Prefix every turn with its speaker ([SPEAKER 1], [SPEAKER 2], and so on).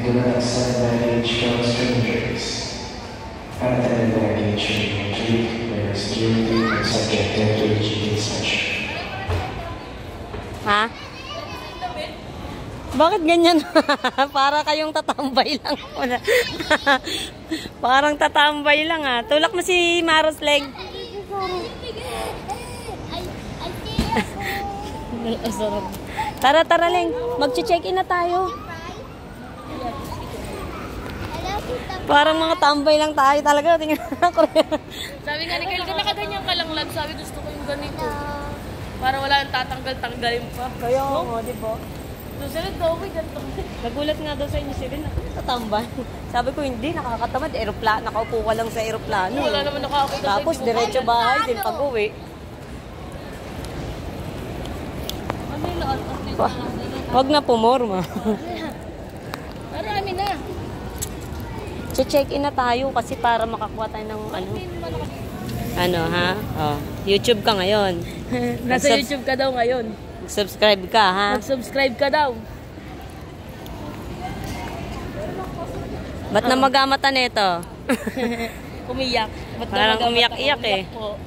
[SPEAKER 1] do not send baggage from strangers. Unattended baggage should be retrieved by security and subjected to rigid inspection.
[SPEAKER 2] Ha? Bakit ganyan? Para kayong tatambay lang. Parang tatambay lang ha. Tulak mo si Maros leg. Tara, tara Leng. Mag-check-in na tayo. Parang mga tambay lang tayo talaga. Tingnan ako.
[SPEAKER 3] Sabi nga ni Kyle, kung nakaganyan ka lang lang, sabi gusto ko yung ganito. Para wala nang tatanggal-tanggalin pa.
[SPEAKER 2] Kaya mo, di ba?
[SPEAKER 3] Susunod daw, may ganito.
[SPEAKER 2] Nagulat nga daw sa inyo si Rin. Tatambay. Sabi ko hindi, nakakatamad. Aeroplano, nakaupo ka lang sa aeroplano.
[SPEAKER 3] Wala naman nakakita.
[SPEAKER 2] Tapos diretso bahay din pag-uwi.
[SPEAKER 3] Ano yung lahat?
[SPEAKER 2] Huwag na pumorma.
[SPEAKER 3] Marami na.
[SPEAKER 2] Check-in na tayo kasi para makakuha tayo ng ano ha? Oh, YouTube ka ngayon.
[SPEAKER 3] Nasa YouTube ka daw ngayon.
[SPEAKER 2] Subscribe ka ha?
[SPEAKER 3] Mag-subscribe ka daw.
[SPEAKER 2] Ba't na magamata nito?
[SPEAKER 3] Umiyak.
[SPEAKER 2] Parang umiyak-iyak eh.
[SPEAKER 3] Po.